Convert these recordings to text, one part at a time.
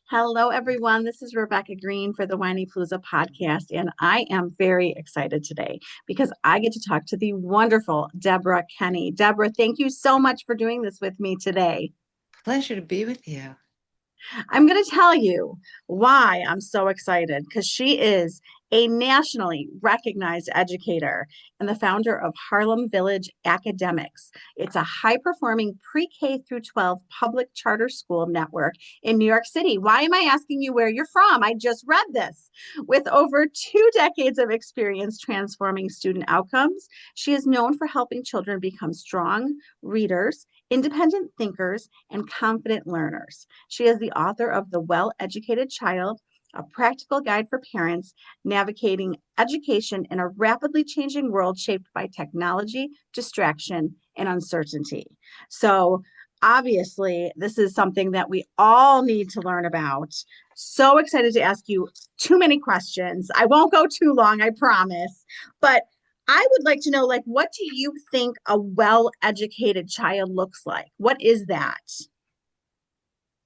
Hello, everyone. This is Rebecca Green for the Whiny Palooza podcast, and I am very excited today because I get to talk to the wonderful Deborah Kenny. Deborah, thank you so much for doing this with me today. Pleasure to be with you. I'm going to tell you why I'm so excited because she is a nationally recognized educator and the founder of Harlem Village Academics. It's a high performing pre K through 12 public charter school network in New York City. Why am I asking you where you're from? I just read this. With over 2 decades of experience transforming student outcomes, she is known for helping children become strong readers, independent thinkers, and confident learners. She is the author of The Well Educated Child, a practical guide for parents navigating education in a rapidly changing world shaped by technology, distraction, and uncertainty. So, obviously, this is something that we all need to learn about. So excited to ask you too many questions. I won't go too long, I promise. But I would like to know, like, what do you think a well-educated child looks like? What is that?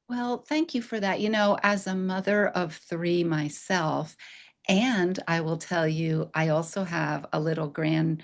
Well, thank you for that. As a mother of three myself, and I will tell you, I also have a little grandson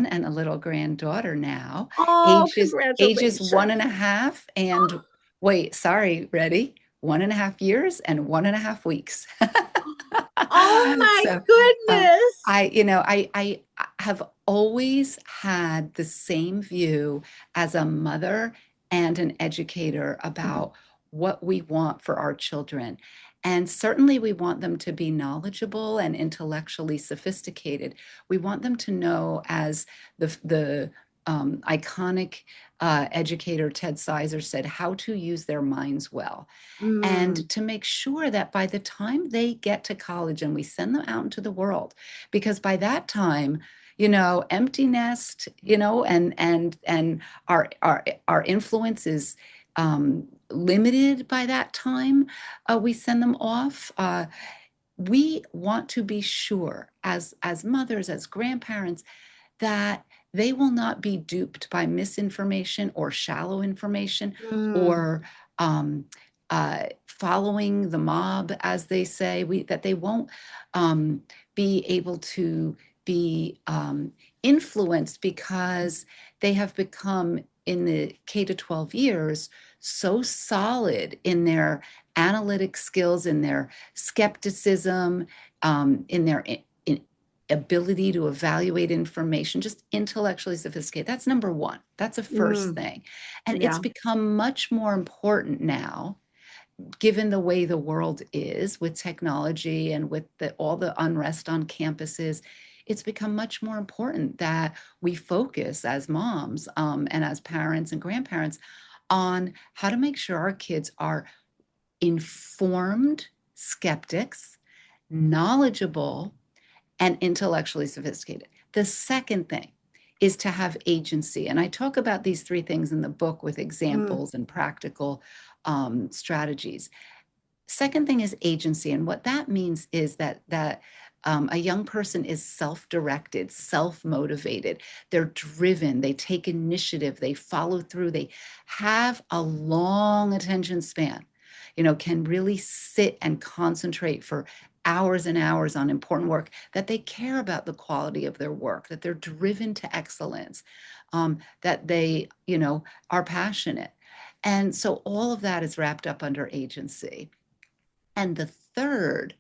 and a little granddaughter now, Oh, ages one and congratulations. a half and wait, sorry, ready? 1.5 years and 1.5 weeks. Oh my So, um, goodness. I have always had the same view as a mother and an educator about what we want for our children. And certainly, we want them to be knowledgeable and intellectually sophisticated. We want them to know, as the iconic educator Ted Sizer said, how to use their minds well, Mm, and to make sure that by the time they get to college and we send them out into the world, because by that time, empty nest, and our influence is limited by that time. We send them off. We want to be sure, as mothers, as grandparents, that they will not be duped by misinformation or shallow information, mm, or following the mob, as they say. That they won't be able to be influenced because they have become, in the K to 12 years, so solid in their analytic skills, in their skepticism, in their ability to evaluate information, just intellectually sophisticated. That's number one. That's a first mm, thing. And it's yeah. become much more important now, given the way the world is with technology and with all the unrest on campuses. It's become much more important that we focus as moms, and as parents and grandparents, on how to make sure our kids are informed skeptics, knowledgeable, and intellectually sophisticated. The second thing is to have agency. And I talk about these three things in the book with Mm, examples and practical strategies. Second thing is agency. And what that means is that a young person is self-directed, self-motivated. They're driven, they take initiative, they follow through, they have a long attention span, can really sit and concentrate for hours and hours on important work, that they care about the quality of their work, that they're driven to excellence, that they, are passionate. And so all of that is wrapped up under agency. And the third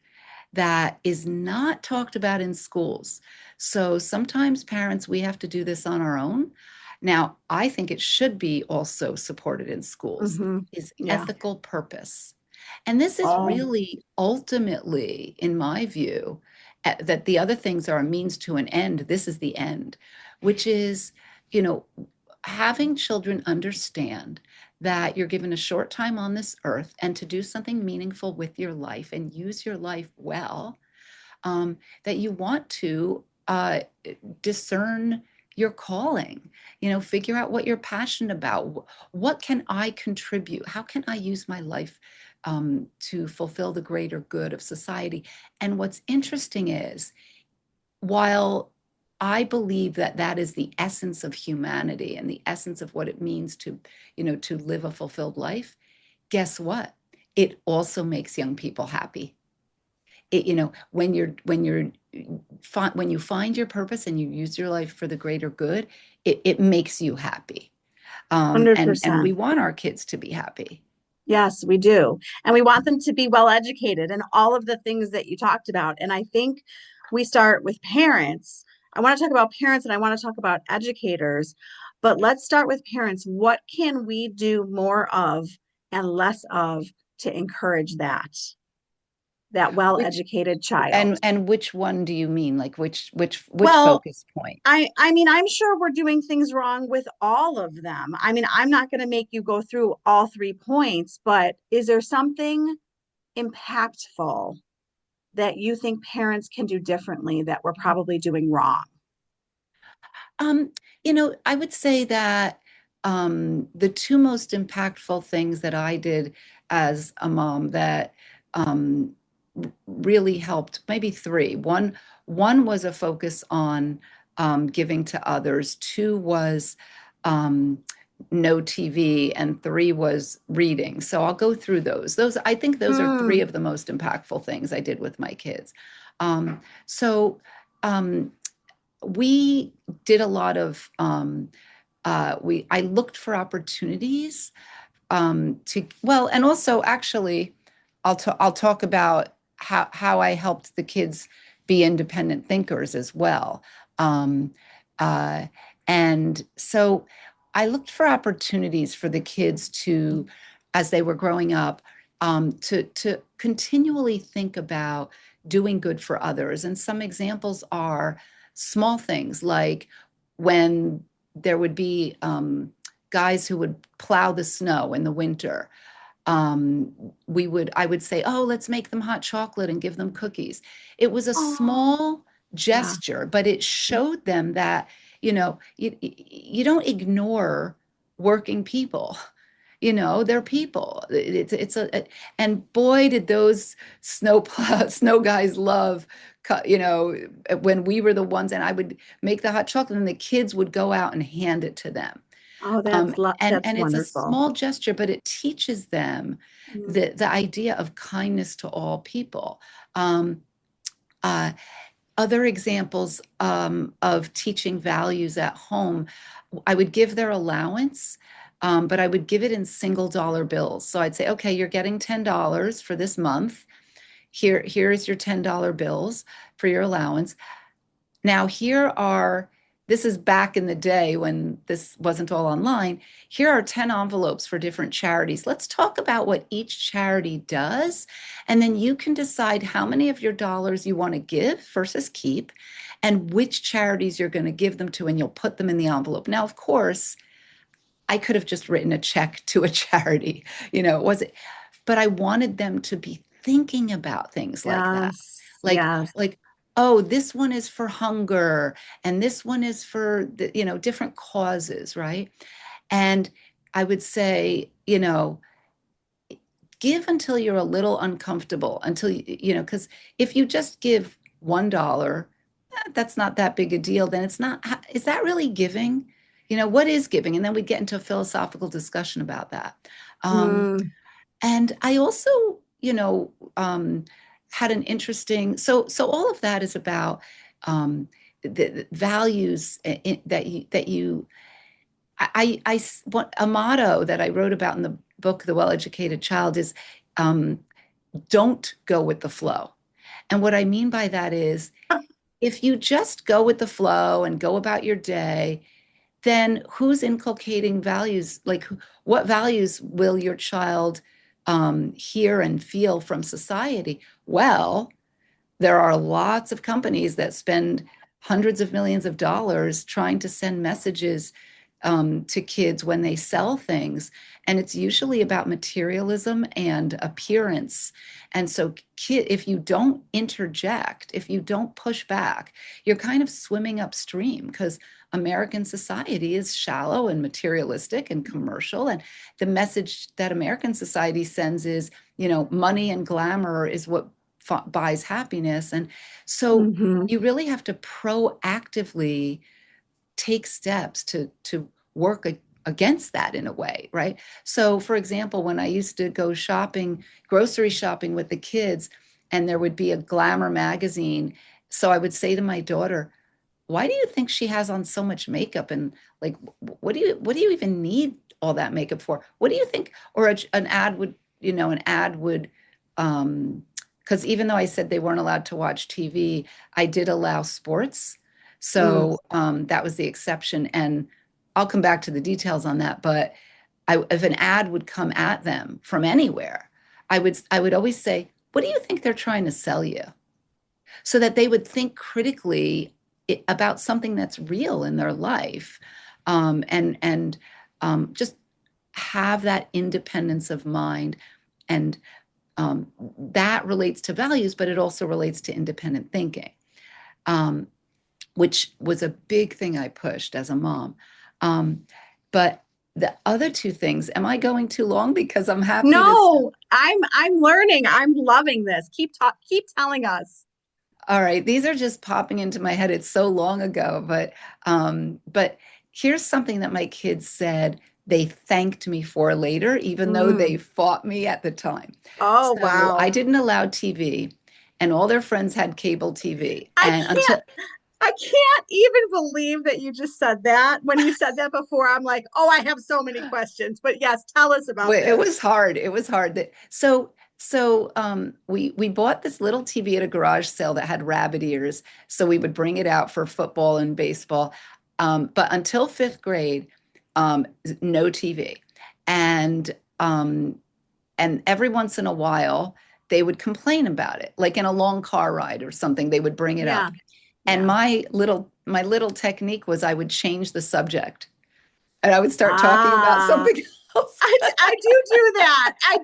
that is not talked about in schools. So sometimes parents, we have to do this on our own. Now, I think it should be also supported in schools, hmm. is Yeah. ethical purpose. And this is Oh, really ultimately, in my view, that the other things are a means to an end. This is the end, which is, you know, having children understand that you're given a short time on this earth, and to do something meaningful with your life and use your life well, that you want to discern your calling, figure out what you're passionate about. What can I contribute? How can I use my life to fulfill the greater good of society? And what's interesting is, while I believe that that is the essence of humanity and the essence of what it means to live a fulfilled life, guess what? it also makes young people happy. When you find your purpose and you use your life for the greater good, it makes you happy. And we 100%. want our kids to be happy. Yes, we do. And we want them to be well educated and all of the things that you talked about. And I think we start with parents. I want to talk about parents and I want to talk about educators, but let's start with parents. What can we do more of and less of to encourage that Which well-educated child? and which one do you mean? Like which Well, focus point? I mean, I'm sure we're doing things wrong with all of them. I mean, I'm not going to make you go through all 3 points, but is there something impactful that you think parents can do differently that we're probably doing wrong? Um, I would say that the two most impactful things that I did as a mom that really helped, maybe three. One was a focus on giving to others. Two was um, no TV, and three was reading. So I'll go through those. I think those are three Mm, of the most impactful things I did with my kids. So. We did a lot of we I looked for opportunities to well, and also actually I'll talk about how I helped the kids be independent thinkers as well. Um, uh, and so I looked for opportunities for the kids to, as they were growing up, to continually think about doing good for others. And some examples are small things like when there would be guys who would plow the snow in the winter. I would say, oh, let's make them hot chocolate and give them cookies. It was a oh, small yeah. gesture, but it showed them that, you don't ignore working people. They're people. And boy, did those snow guys love, when we were the ones, and I would make the hot chocolate and the kids would go out and hand it to them. Oh, And that's it's a wonderful. small gesture, but it teaches them Mm, the idea of kindness to all people. Um, uh, Other examples of teaching values at home, I would give their allowance, but I would give it in single dollar bills. So I'd say, okay, you're getting $10 for this month. Here is your $10 bills for your allowance. Now, this is back in the day when this wasn't all online. Here are 10 envelopes for different charities. Let's talk about what each charity does. And then you can decide how many of your dollars you want to give versus keep and which charities you're going to give them to, and you'll put them in the envelope. Now, of course, I could have just written a check to a charity, it wasn't, but I wanted them to be thinking about things like that. yes, Like, yes. like, oh, this one is for hunger and this one is for different causes, right? And I would say, give until you're a little uncomfortable, until because if you just give $1, that's not that big a deal, then it's not, is that really giving? What is giving? And then we get into a philosophical discussion about that. Um, Mm, and I also, had an interesting, so all of that is about the values that you what a motto that I wrote about in the book, The Well-Educated Child, is um, don't go with the flow. And what I mean by that is if you just go with the flow and go about your day, then who's inculcating values? Like, what values will your child hear and feel from society? Well, there are lots of companies that spend hundreds of millions of dollars trying to send messages to kids when they sell things. And it's usually about materialism and appearance. And so, if you don't interject, if you don't push back, you're kind of swimming upstream because American society is shallow and materialistic and commercial. And the message that American society sends is, money and glamour is what buys happiness. And so hmm. you really have to proactively take steps to work against that in a way, right? So, for example, when I used to go shopping, grocery shopping with the kids, and there would be a glamour magazine, so I would say to my daughter, why do you think she has on so much makeup? And like, what do you even need all that makeup for? What do you think? Or an ad would, an ad would, because even though I said they weren't allowed to watch TV, I did allow sports. Mm. So that was the exception. And I'll come back to the details on that. But if an ad would come at them from anywhere, I would always say, what do you think they're trying to sell you? So that they would think critically about something that's real in their life, and just have that independence of mind. And that relates to values, but it also relates to independent thinking, um, which was a big thing I pushed as a mom. But the other two things, am I going too long? Because I'm happy to. No, I'm learning. I'm loving this. Keep telling us. All right, these are just popping into my head. It's so long ago, but here's something that my kids said they thanked me for later, even though they Mm. fought me at the time. Oh, So I wow. didn't allow TV, and all their friends had cable TV. I And can't until I can't even believe that you just said that. When you said that before, I'm like, oh, I have so many questions. But yes, tell us about it this. was hard. It was hard. We bought this little TV at a garage sale that had rabbit ears, so we would bring it out for football and baseball. But until fifth grade, no TV, and um, and every once in a while they would complain about it, like in a long car ride or something. They would bring it Yeah, up, and yeah. my little technique was I would change the subject, and I would start talking about Ah, something else. I do that. I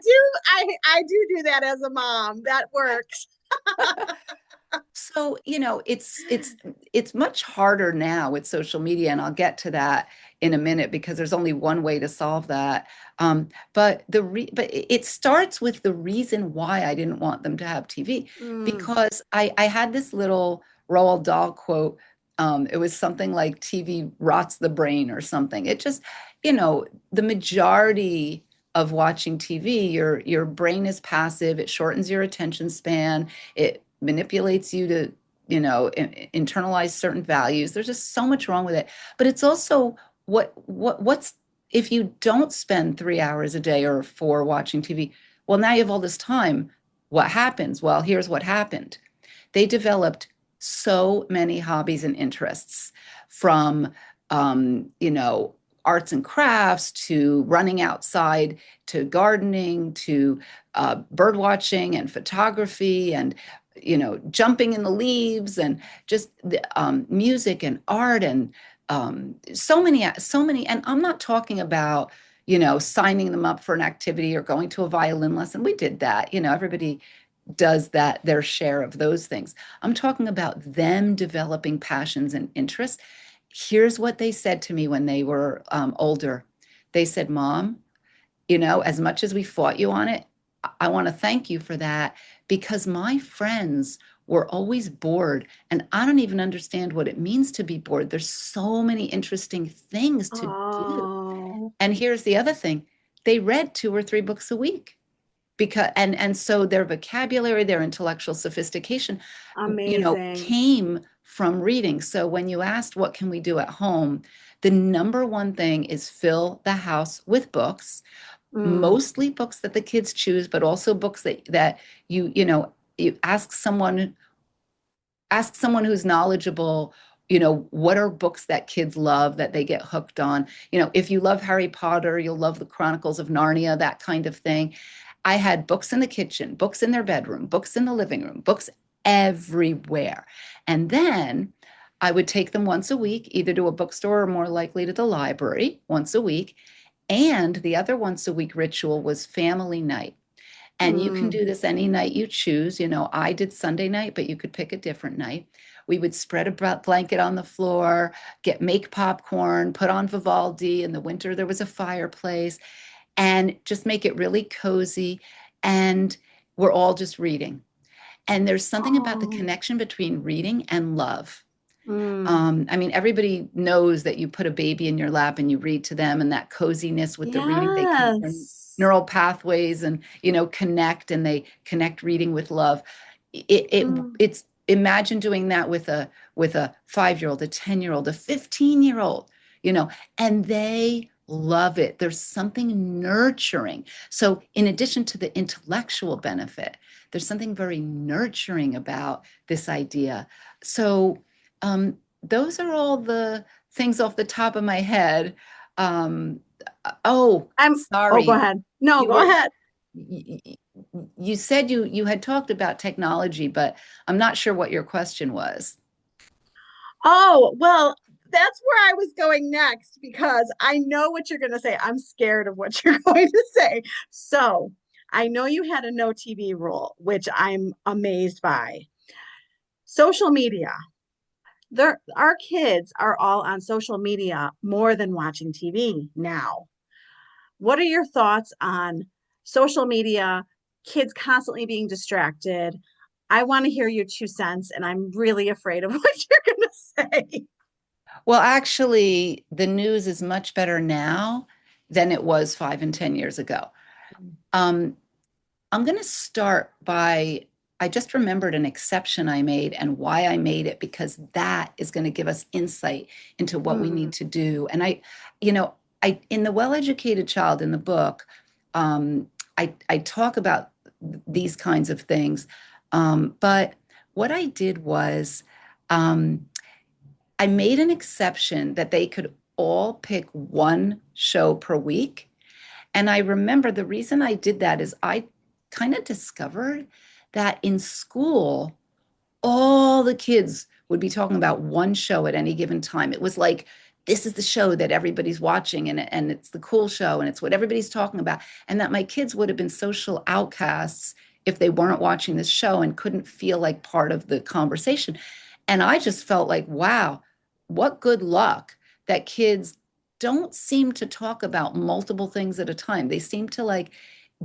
do that as a mom. That works. So, it's much harder now with social media, and I'll get to that in a minute because there's only one way to solve that. But it starts with the reason why I didn't want them to have TV, Mm. because I had this little Roald Dahl quote. It was something like TV rots the brain or something. It just, the majority of watching TV, your brain is passive. It shortens your attention span. It manipulates you to, internalize certain values. There's just so much wrong with it. But it's also what's if you don't spend 3 hours a day or four watching TV, well, now you have all this time. What happens? Well, here's what happened. They developed so many hobbies and interests, from arts and crafts to running outside to gardening to bird watching and photography and jumping in the leaves and just music and art and so many. And I'm not talking about signing them up for an activity or going to a violin lesson. We did that. Everybody does that, their share of those things. I'm talking about them developing passions and interests. Here's what they said to me when they were older. They said, Mom, as much as we fought you on it, I want to thank you for that, because my friends were always bored, and I don't even understand what it means to be bored. There's so many interesting things to do. Oh, And here's the other thing. They read 2 or 3 books a week, because and so their vocabulary, their intellectual sophistication, amazing. came from reading. So when you asked what can we do at home, the number one thing is fill the house with books, Mm. mostly books that the kids choose, but also books that you ask someone who's knowledgeable, what are books that kids love that they get hooked on. If you love Harry Potter, you'll love the Chronicles of Narnia, that kind of thing. I had books in the kitchen, books in their bedroom, books in the living room, books everywhere. And then I would take them once a week, either to a bookstore or more likely to the library once a week. And the other once a week ritual was family night. And you can Mm. do this any night you choose. I did Sunday night, but you could pick a different night. We would spread a blanket on the floor, make popcorn, put on Vivaldi. In the winter, there was a fireplace, and just make it really cozy. And we're all just reading. And there's something about the Oh. connection between reading and love. Mm. I mean, everybody knows that you put a baby in your lap and you read to them, and that coziness with the reading, they can their Yes. neural pathways and connect, and they connect reading with love. Mm. It's imagine doing that with a 5-year-old, a 10-year-old, a 15-year-old, you know, and they love it. There's something nurturing. So, in addition to the intellectual benefit, there's something very nurturing about this idea. So, those are all the things off the top of my head. Um, oh, Oh, go sorry. ahead. No, You go were ahead. you said you had talked about technology, but I'm not sure what your question was. Oh, well, that's where I was going next because I know what you're going to say. I'm scared of what you're going to say. So, I know you had a no TV rule, which I'm amazed by. Social media. Our kids are all on social media more than watching TV now. What are your thoughts on social media, kids constantly being distracted? I want to hear your 2 cents, and I'm really afraid of what you're going to say. Well, actually, the news is much better now than it was 5 and 10 years ago. Um, I'm going to start by I just remembered an exception I made and why I made it, because that is going to give us insight into what we Mm, need to do. And you know, in the well-educated child in the book, um, I talk about these kinds of things. But what I did was um, I made an exception that they could all pick one show per week. And I remember the reason I did that is I kind of discovered that in school, all the kids would be talking about one show at any given time. It was like, this is the show that everybody's watching, and it's the cool show, and it's what everybody's talking about. And that my kids would have been social outcasts if they weren't watching this show and couldn't feel like part of the conversation. And I just felt like, wow, what good luck that kids don't seem to talk about multiple things at a time. They seem to like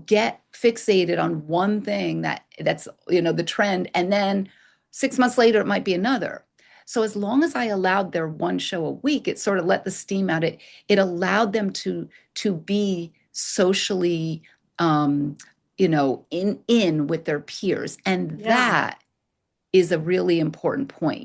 get fixated on one thing that's the trend, and then 6 months later it might be another. So as long as I allowed their one show a week, it sort of let the steam out. It allowed them to be socially in with their peers, and yeah, that is a really important point.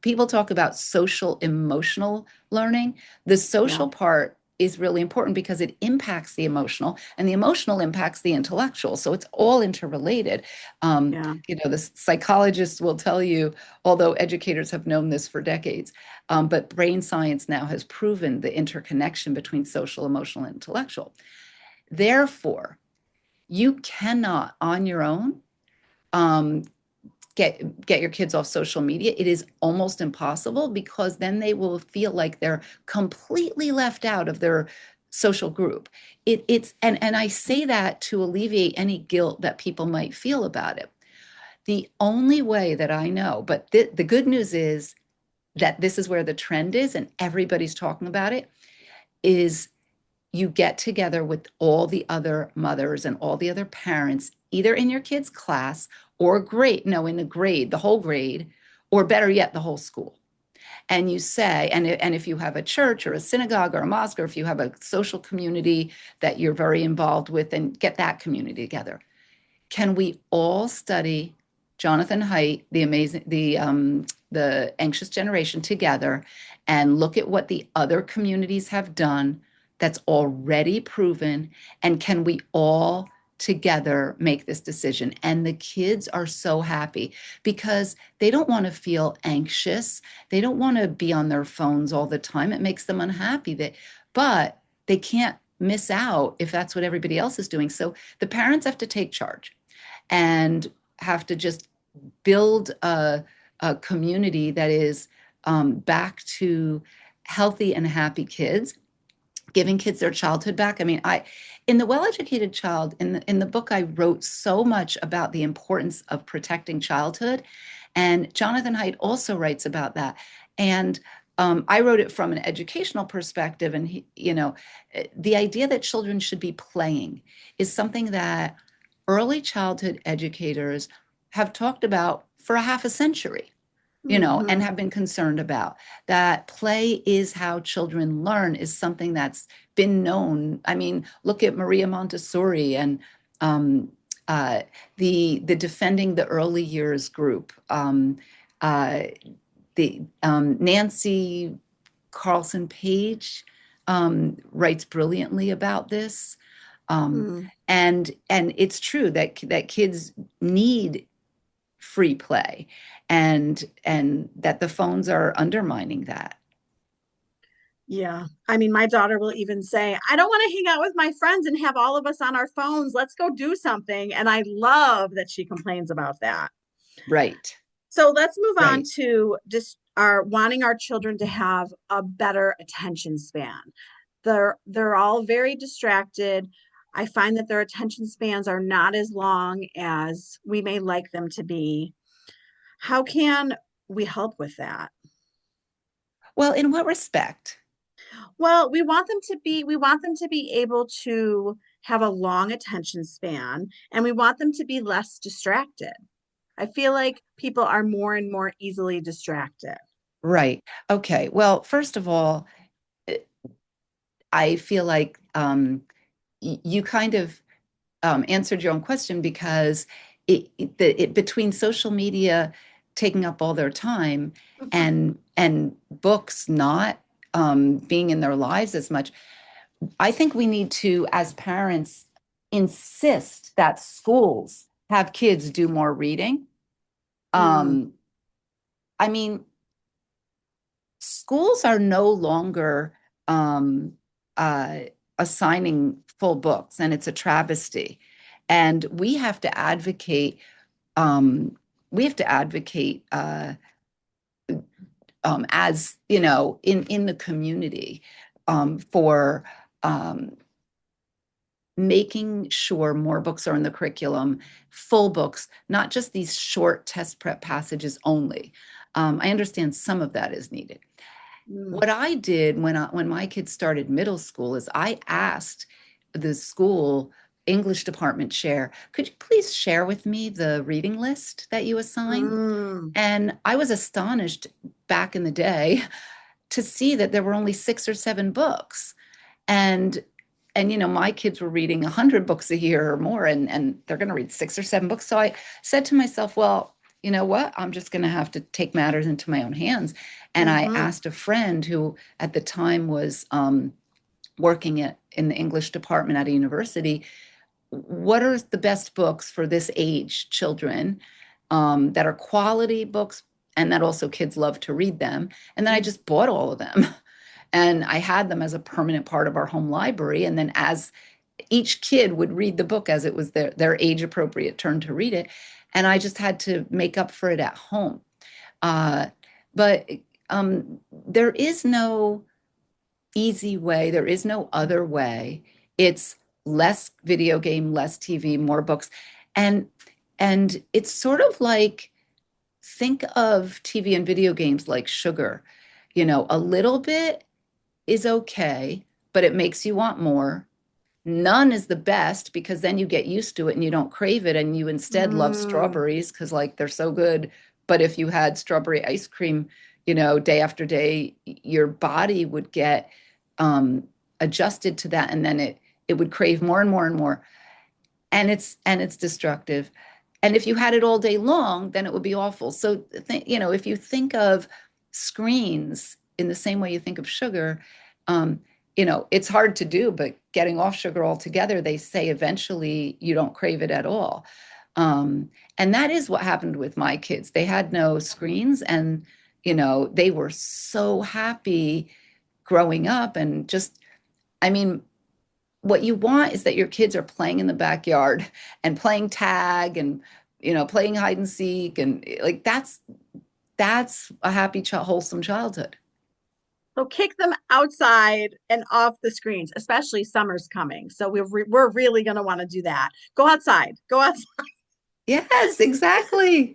People talk about social emotional learning. The yeah, social part is really important because it impacts the emotional, and the emotional impacts the intellectual. So it's all interrelated. yeah, The psychologists will tell you, although educators have known this for decades, but brain science now has proven the interconnection between social, emotional, and intellectual. Therefore, you cannot on your own um, get your kids off social media. It is almost impossible, because then they will feel like they're completely left out of their social group. And I say that to alleviate any guilt that people might feel about it. The only way that I know, but the good news is that this is where the trend is and everybody's talking about it, is you get together with all the other mothers and all the other parents, either in your kid's class or grade, no, in the grade, the whole grade, or better yet, the whole school. And you say, and if you have a church or a synagogue or a mosque, or if you have a social community that you're very involved with, then get that community together. Can we all study Jonathan Haidt, the Anxious Generation, together, and look at what the other communities have done that's already proven? And can we all together make this decision? And the kids are so happy because they don't want to feel anxious. They don't want to be on their phones all the time. It makes them unhappy. But they can't miss out if that's what everybody else is doing. So the parents have to take charge and have to just build a community that is back to healthy and happy kids, giving kids their childhood back. I mean, in the well-educated child, in the book, I wrote so much about the importance of protecting childhood, and Jonathan Haidt also writes about that. And I wrote it from an educational perspective, and the idea that children should be playing is something that early childhood educators have talked about for a half a century. and Hmm. have been concerned about. That play is how children learn is something that's been known. I mean, look at Maria Montessori and um, uh, the Defending the Early Years group. Uh, the Nancy Carlson Page writes brilliantly about this. Um, Mm. and it's true that kids need free play, and that the phones are undermining that. Yeah. I mean, my daughter will even say, I don't want to hang out with my friends and have all of us on our phones. Let's go do something. And I love that she complains about that. Right, So let's move on right. to just our wanting our children to have a better attention span. They're all very distracted. I find that their attention spans are not as long as we may like them to be. How can we help with that? Well, in what respect? Well, we want them to be able to have a long attention span, and we want them to be less distracted. I feel like people are more and more easily distracted. Right. Okay. Well, first of all, eh, I feel like you kind of answered your own question, because between social media taking up all their time and books not being in their lives as much, I think we need to, as parents, insist that schools have kids do more reading. Mm, Um, I mean, schools are no longer um, uh, assigning full books, and it's a travesty. And we have to advocate. Um, we have to advocate as in the community for um, making sure more books are in the curriculum, full books, not just these short test prep passages only. I understand some of that is needed. mm, What I did when my kids started middle school is I asked the school English department chair, could you please share with me the reading list that you assign? mm, And I was astonished back in the day to see that there were only 6 or 7 books. And my kids were reading 100 books a year or more, and they're going to read 6 or 7 books. So I said to myself, well, you know what? I'm just going to have to take matters into my own hands. And I mm-hmm, asked a friend who at the time was working in the English department at a university, what are the best books for this age children that are quality books and that also kids love to read them? And then I mm, just bought all of them. And I had them as a permanent part of our home library. And then as each kid would read the book as it was their age appropriate turn to read it. And I just had to make up for it at home. Uh, but there is no easy way, there is no other way. It's less video game, less TV, more books. And and it's sort of like, think of TV and video games like sugar. A little bit is okay, but it makes you want more. None is the best, because then you get used to it and you don't crave it, and you instead love mm, strawberries because like they're so good. But if you had strawberry ice cream, day after day, your body would get um, adjusted to that, and then it would crave more and more and more, and it's destructive. And if you had it all day long, then it would be awful. So if you think of screens in the same way you think of sugar, um, it's hard to do, but getting off sugar altogether, they say eventually you don't crave it at all. And that is what happened with my kids. They had no screens, and they were so happy growing up. And just, I mean, what you want is that your kids are playing in the backyard and playing tag and playing hide and seek, and like that's a happy wholesome childhood. so kick them outside and off the screens, especially summer's coming. So we're really going to want to do that. Go outside. Go outside. Yes, exactly.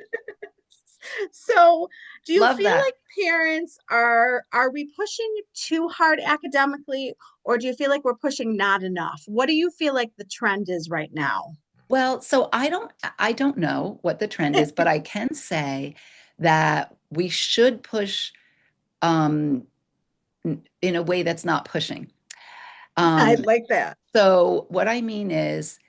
So, do you Love feel that. like parents are we pushing too hard academically, or do you feel like we're pushing not enough? What do you feel like the trend is right now? Well, so I don't know what the trend is, but I can say that we should push um, in a way that's not pushing. I Um, like that. so what I mean is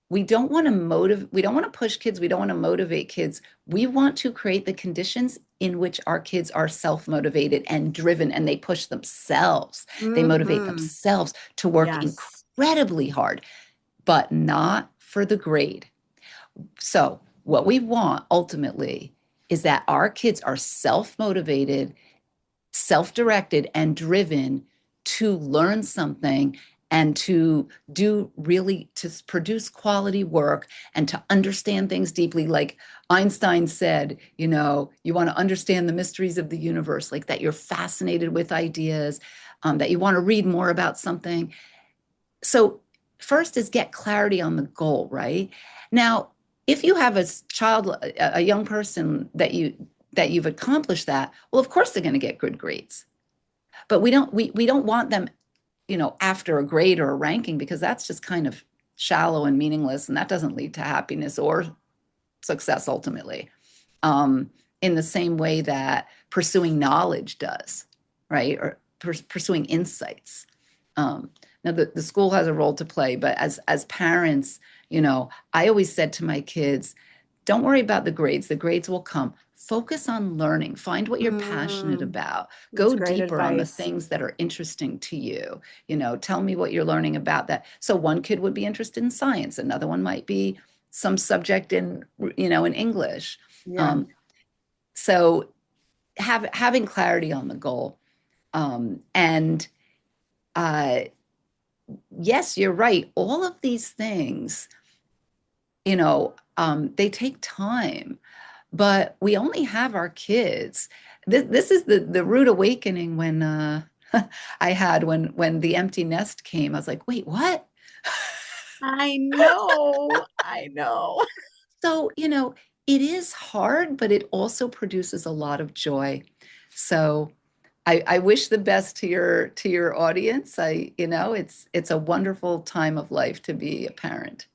we don't want to push kids, we don't want to motivate kids. We want to create the conditions in which our kids are self-motivated and driven, and they push themselves. They motivate Hmm. themselves to work Yes. incredibly hard, but not for the grade. So, what we want ultimately is that our kids are self motivated, self directed, and driven to learn something and to do really to produce quality work and to understand things deeply. Like Einstein said, you want to understand the mysteries of the universe, like that you're fascinated with ideas, that you want to read more about something. So first is get clarity on the goal, right? Now, if you have a child, a young person that you've accomplished that, well, of course they're going to get good grades. But we don't want them, after a grade or a ranking, because that's just kind of shallow and meaningless, and that doesn't lead to happiness or success ultimately. Um, in the same way that pursuing knowledge does, right? Or pursuing insights. Um, Now the school has a role to play, but as parents, I always said to my kids, don't worry about the grades. The grades will come. Focus on learning. Find what you're passionate Mm, about. that's Go great deeper on the advice. things that are interesting to you. Tell me what you're learning about that. So one kid would be interested in science, another one might be some subject in English. Yeah. Um, so having clarity on the goal. And uh, yes, you're right. All of these things, they take time, but we only have our kids. This is the rude awakening when I had when the empty nest came. I was like, wait, what? I know. I know. So, it is hard, but it also produces a lot of joy. So I wish the best to your audience. It's a wonderful time of life to be a parent.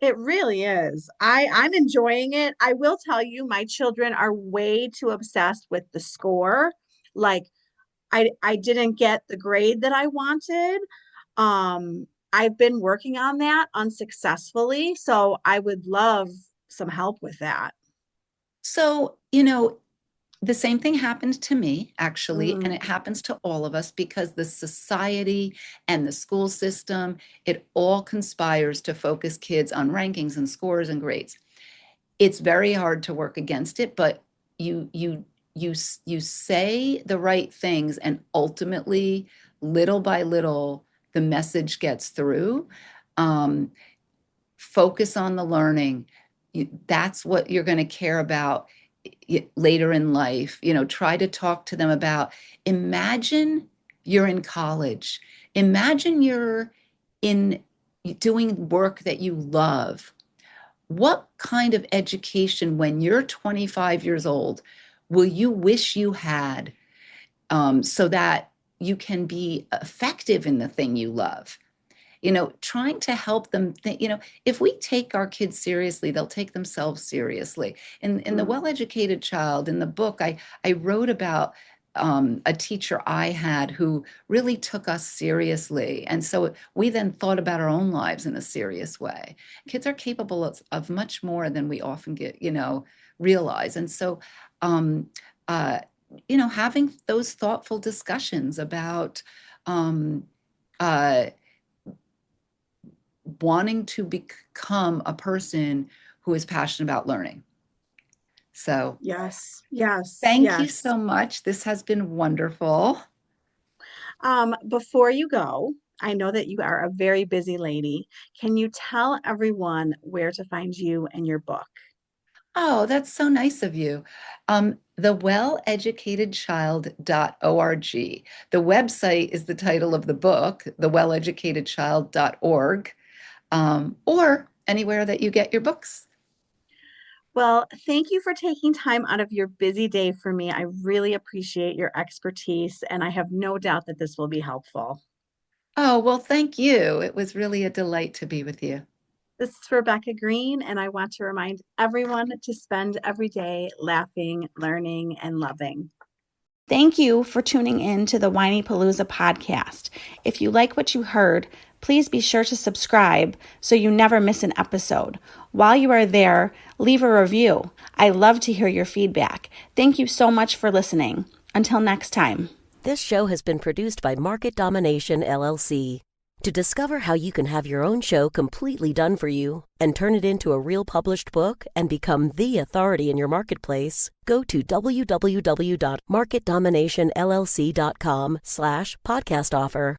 It really is. I'm enjoying it. I will tell you, my children are way too obsessed with the score. Like I didn't get the grade that I wanted. I've been working on that unsuccessfully, so I would love some help with that. So, the same thing happened to me, actually, and Mm, it happens to all of us because the society and the school system, it all conspires to focus kids on rankings and scores and grades. It's very hard to work against it, but you you you say the right things, and ultimately, little by little, the message gets through. Um, Focus on the learning. That's what you're going to care about later in life. Try to talk to them about, imagine you're in college. Imagine you're in doing work that you love. What kind of education, when you're 25 years old, will you wish you had, so that you can be effective in the thing you love? Trying to help them think, if we take our kids seriously, they'll take themselves seriously. In the mm, well-educated child, in the book, I wrote about a teacher I had who really took us seriously. And so we then thought about our own lives in a serious way. Kids are capable of much more than we often realize. And so, um, uh, having those thoughtful discussions about um, uh, wanting to become a person who is passionate about learning. So, yes, yes, thank you yes. so much. This has been wonderful. Before you go, I know that you are a very busy lady. Can you tell everyone where to find you and your book? Oh, that's so nice of you. TheWellEducatedChild.org. The website is the title of the book, TheWellEducatedChild.org, or anywhere that you get your books. Well, thank you for taking time out of your busy day for me. I really appreciate your expertise, and I have no doubt that this will be helpful. Oh, well, thank you. It was really a delight to be with you. This is Rebecca Green, and I want to remind everyone to spend every day laughing, learning, and loving. Thank you for tuning in to the Whiny Palooza podcast. If you like what you heard, please be sure to subscribe so you never miss an episode. While you are there, leave a review. I love to hear your feedback. Thank you so much for listening. Until next time. This show has been produced by Market Domination, LLC. To discover how you can have your own show completely done for you and turn it into a real published book and become the authority in your marketplace, go to www.marketdominationllc.com/podcast offer.